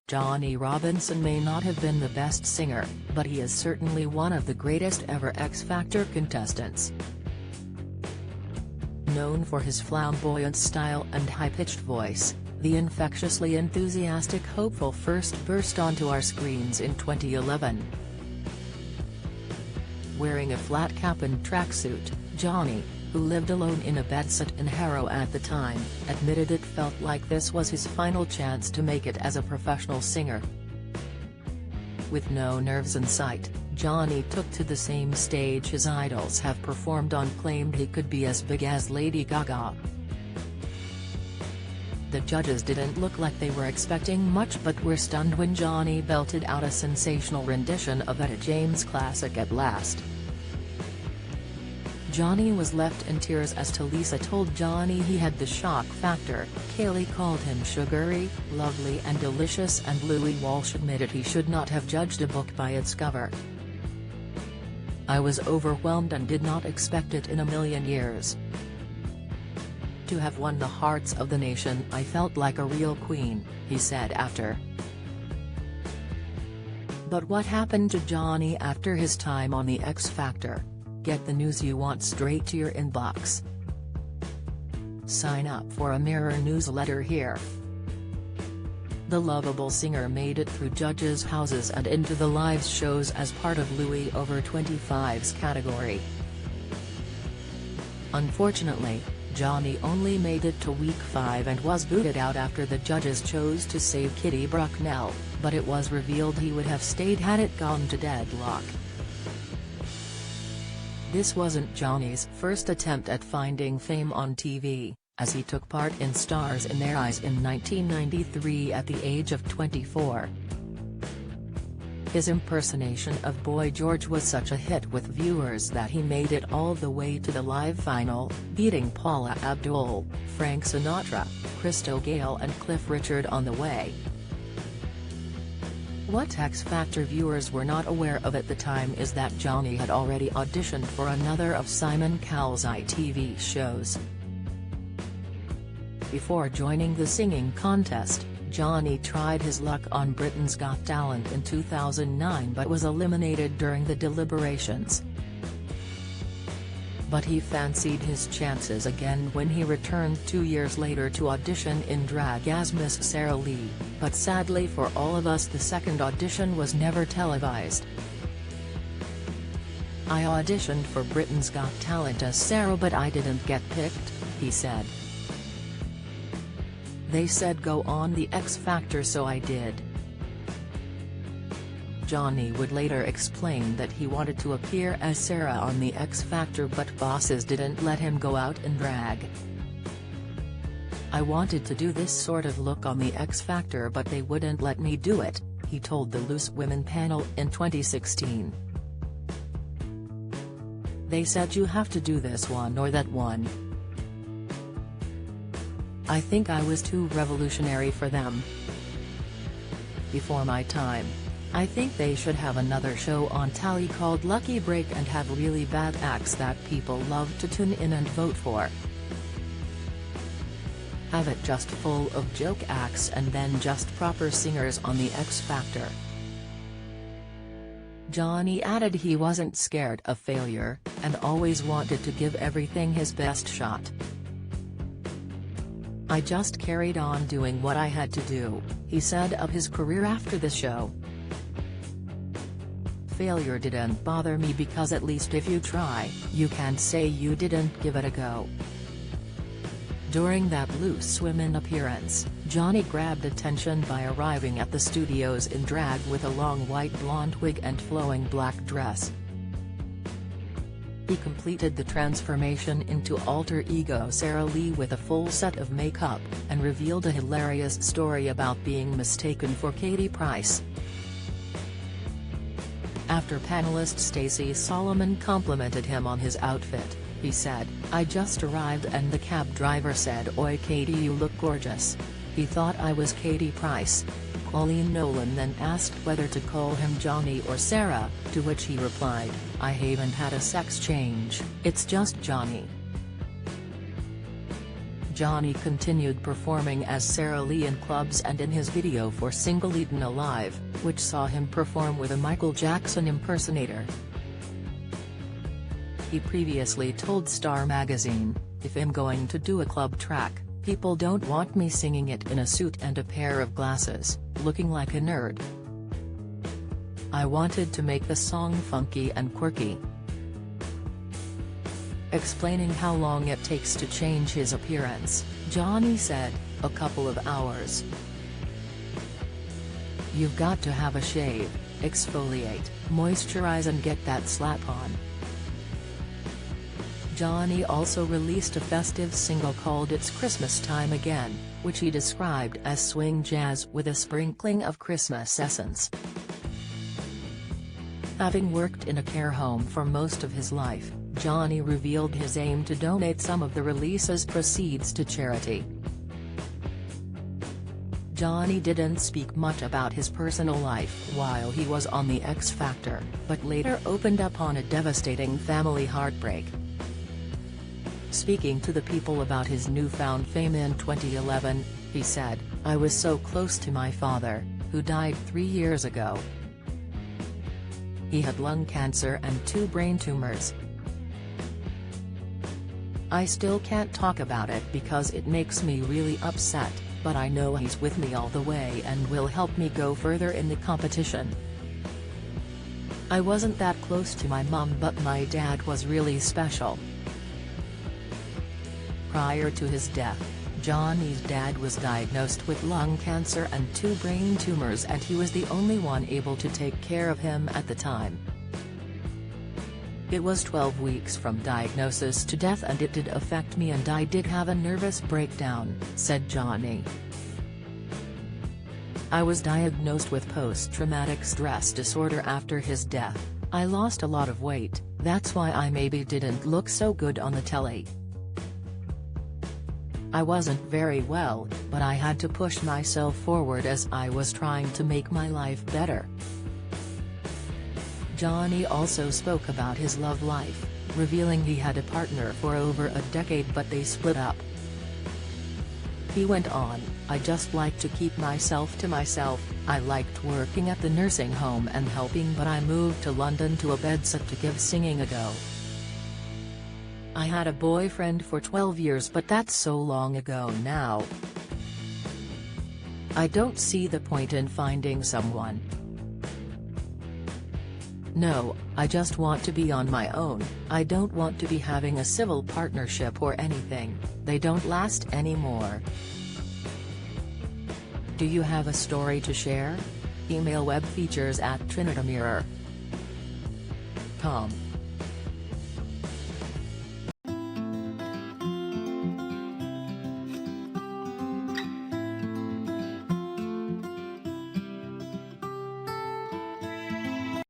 Johnny Robinson may not have been the best singer, but he is certainly one of the greatest ever X Factor contestants. Known for his flamboyant style and high-pitched voice, the infectiously enthusiastic hopeful first burst onto our screens in 2011. Wearing a flat cap and tracksuit, Johnny, who lived alone in a bedsit in Harrow at the time, admitted it felt like this was his final chance to make it as a professional singer. With no nerves in sight, Johnny took to the same stage his idols have performed on, claimed he could be as big as Lady Gaga. The judges didn't look like they were expecting much but were stunned when Johnny belted out a sensational rendition of Etta James' classic At Last. Johnny was left in tears as Talisa told Johnny he had the shock factor. Kaylee called him sugary, lovely and delicious, and Louis Walsh admitted he should not have judged a book by its cover. "I was overwhelmed and did not expect it in a million years. To have won the hearts of the nation, I felt like a real queen," he said after. But what happened to Johnny after his time on The X Factor? Get the news you want straight to your inbox. Sign up for a Mirror newsletter here. The lovable singer made it through judges' houses and into the live shows as part of Louis Over 25's category. Unfortunately, Johnny only made it to week 5 and was booted out after the judges chose to save Kitty Brucknell, but it was revealed he would have stayed had it gone to deadlock. This wasn't Johnny's first attempt at finding fame on TV, as he took part in Stars in Their Eyes in 1993 at the age of 24. His impersonation of Boy George was such a hit with viewers that he made it all the way to the live final, beating Paula Abdul, Frank Sinatra, Christo Gale and Cliff Richard on the way. What X Factor viewers were not aware of at the time is that Johnny had already auditioned for another of Simon Cowell's ITV shows. Before joining the singing contest, Johnny tried his luck on Britain's Got Talent in 2009 but was eliminated during the deliberations. But he fancied his chances again when he returned 2 years later to audition in drag as Miss Sarah Lee, but sadly for all of us the second audition was never televised. "I auditioned for Britain's Got Talent as Sarah but I didn't get picked," he said. "They said go on The X Factor so I did." Johnny would later explain that he wanted to appear as Sarah on The X Factor but bosses didn't let him go out in drag. "I wanted to do this sort of look on The X Factor but they wouldn't let me do it," he told the Loose Women panel in 2016. "They said you have to do this one or that one. I think I was too revolutionary for them. Before my time. I think they should have another show on Tally called Lucky Break and have really bad acts that people love to tune in and vote for. Have it just full of joke acts and then just proper singers on The X Factor." Johnny added he wasn't scared of failure, and always wanted to give everything his best shot. "I just carried on doing what I had to do," he said of his career after the show. "Failure didn't bother me because at least if you try, you can't say you didn't give it a go." During that Loose Women appearance, Johnny grabbed attention by arriving at the studios in drag with a long white blonde wig and flowing black dress. He completed the transformation into alter ego Sarah Lee with a full set of makeup, and revealed a hilarious story about being mistaken for Katie Price. After panelist Stacey Solomon complimented him on his outfit, he said, "I just arrived and the cab driver said, 'Oi Katie, you look gorgeous.' He thought I was Katie Price." Colleen Nolan then asked whether to call him Johnny or Sarah, to which he replied, "I haven't had a sex change, it's just Johnny." Johnny continued performing as Sarah Lee in clubs and in his video for single Eaten Alive, which saw him perform with a Michael Jackson impersonator. He previously told Star magazine, "If I'm going to do a club track, people don't want me singing it in a suit and a pair of glasses, looking like a nerd. I wanted to make the song funky and quirky." Explaining how long it takes to change his appearance, Johnny said, "A couple of hours. You've got to have a shave, exfoliate, moisturize and get that slap on." Johnny also released a festive single called It's Christmas Time Again, which he described as swing jazz with a sprinkling of Christmas essence. Having worked in a care home for most of his life, Johnny revealed his aim to donate some of the release's proceeds to charity. Johnny didn't speak much about his personal life while he was on The X Factor, but later opened up on a devastating family heartbreak. Speaking to The People about his newfound fame in 2011, he said, "I was so close to my father, who died 3 years ago. He had lung cancer and 2 brain tumors. I still can't talk about it because it makes me really upset, but I know he's with me all the way and will help me go further in the competition. I wasn't that close to my mom, but my dad was really special." Prior to his death, Johnny's dad was diagnosed with lung cancer and 2 brain tumors, and he was the only one able to take care of him at the time. "It was 12 weeks from diagnosis to death and it did affect me and I did have a nervous breakdown," said Johnny. "I was diagnosed with post-traumatic stress disorder after his death. I lost a lot of weight, that's why I maybe didn't look so good on the telly. I wasn't very well, but I had to push myself forward as I was trying to make my life better." Johnny also spoke about his love life, revealing he had a partner for over a decade but they split up. He went on, "I just like to keep myself to myself. I liked working at the nursing home and helping, but I moved to London to a bedsit to give singing a go. I had a boyfriend for 12 years, but that's so long ago now. I don't see the point in finding someone. No, I just want to be on my own. I don't want to be having a civil partnership or anything, they don't last anymore. Do you have a story to share? Email webfeatures@trinitymirror.com.